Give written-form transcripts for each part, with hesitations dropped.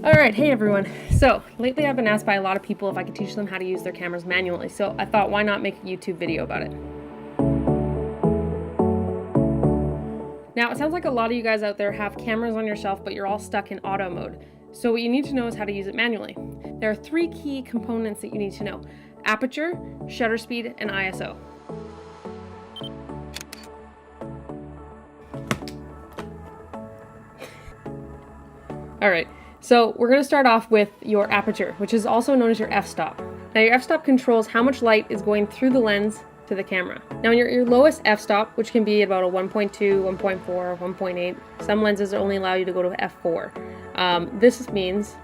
Alright, hey everyone. So, lately I've been asked by a lot of people if I could teach them how to use their cameras manually, so I thought why not make a YouTube video about it. Now, it sounds like a lot of you guys out there have cameras on your shelf, but you're all stuck in auto mode. So what you need to know is how to use it manually. There are three key components that you need to know: aperture, shutter speed, and ISO. Alright. So we're going to start off with your aperture, which is also known as your f-stop. Now your f-stop controls how much light is going through the lens to the camera. Now your lowest f-stop, which can be about a 1.2, 1.4, 1.8, some lenses only allow you to go to f4. This means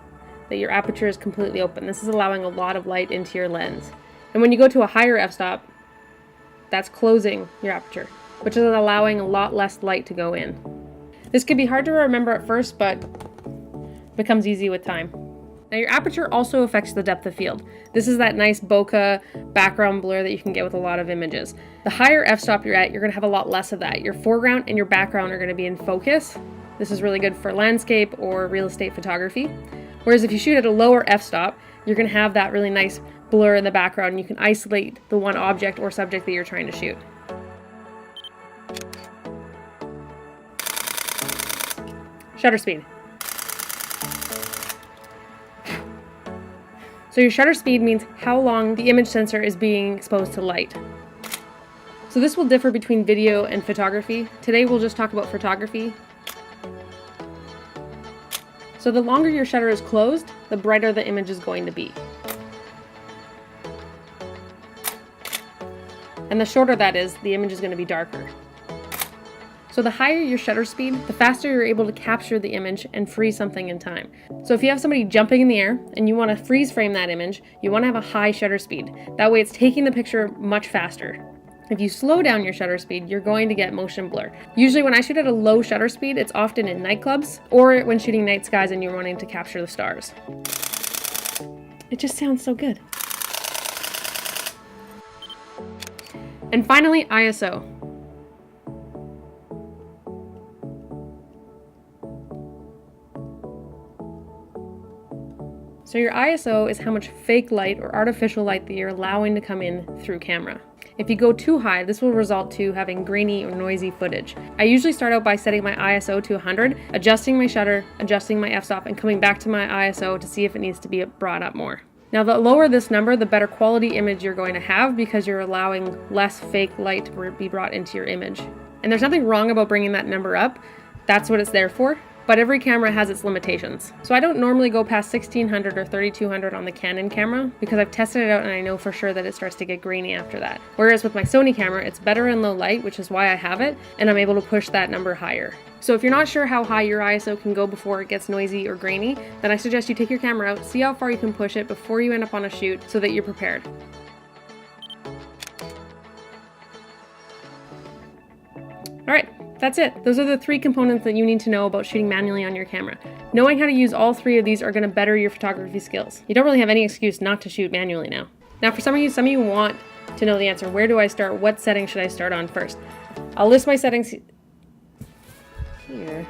that your aperture is completely open. This is allowing a lot of light into your lens. And when you go to a higher f-stop, that's closing your aperture, which is allowing a lot less light to go in. This can be hard to remember at first, but becomes easy with time. Now your aperture also affects the depth of field. This is that nice bokeh background blur that you can get with a lot of images. The higher f-stop you're at, you're going to have a lot less of that. Your foreground and your background are going to be in focus. This is really good for landscape or real estate photography. Whereas if you shoot at a lower f-stop, you're going to have that really nice blur in the background and you can isolate the one object or subject that you're trying to shoot. Shutter speed. So your shutter speed means how long the image sensor is being exposed to light. So this will differ between video and photography. Today we'll just talk about photography. So the longer your shutter is closed, the brighter the image is going to be. And the shorter that is, the image is going to be darker. So the higher your shutter speed, the faster you're able to capture the image and freeze something in time. So if you have somebody jumping in the air and you want to freeze frame that image, you want to have a high shutter speed. That way it's taking the picture much faster. If you slow down your shutter speed, you're going to get motion blur. Usually when I shoot at a low shutter speed, it's often in nightclubs or when shooting night skies and you're wanting to capture the stars. It just sounds so good. And finally, ISO. So your ISO is how much fake light or artificial light that you're allowing to come in through camera. If you go too high, this will result to having grainy or noisy footage. I usually start out by setting my ISO to 100, adjusting my shutter, adjusting my f-stop, and coming back to my ISO to see if it needs to be brought up more. Now the lower this number, the better quality image you're going to have because you're allowing less fake light to be brought into your image. And there's nothing wrong about bringing that number up. That's what it's there for. But every camera has its limitations. So I don't normally go past 1600 or 3200 on the Canon camera because I've tested it out and I know for sure that it starts to get grainy after that. Whereas with my Sony camera, it's better in low light, which is why I have it, and I'm able to push that number higher. So if you're not sure how high your ISO can go before it gets noisy or grainy, then I suggest you take your camera out, see how far you can push it before you end up on a shoot so that you're prepared. All right. That's it. Those are the three components that you need to know about shooting manually on your camera. Knowing how to use all three of these are going to better your photography skills. You don't really have any excuse not to shoot manually now. Now for some of you want to know the answer. Where do I start? What settings should I start on first? I'll list my settings here.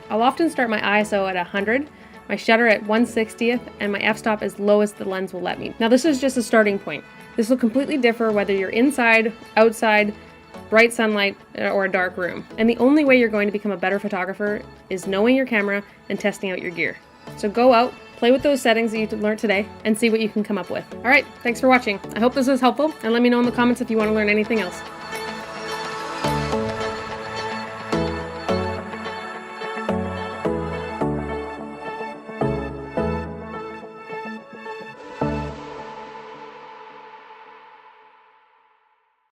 I'll often start my ISO at 100, my shutter at 1/60th, and my f-stop as low as the lens will let me. Now this is just a starting point. This will completely differ whether you're inside, outside, bright sunlight, or a dark room. And the only way you're going to become a better photographer is knowing your camera and testing out your gear. So go out, play with those settings that you learned today, and see what you can come up with. All right, thanks for watching. I hope this was helpful, and let me know in the comments if you want to learn anything else.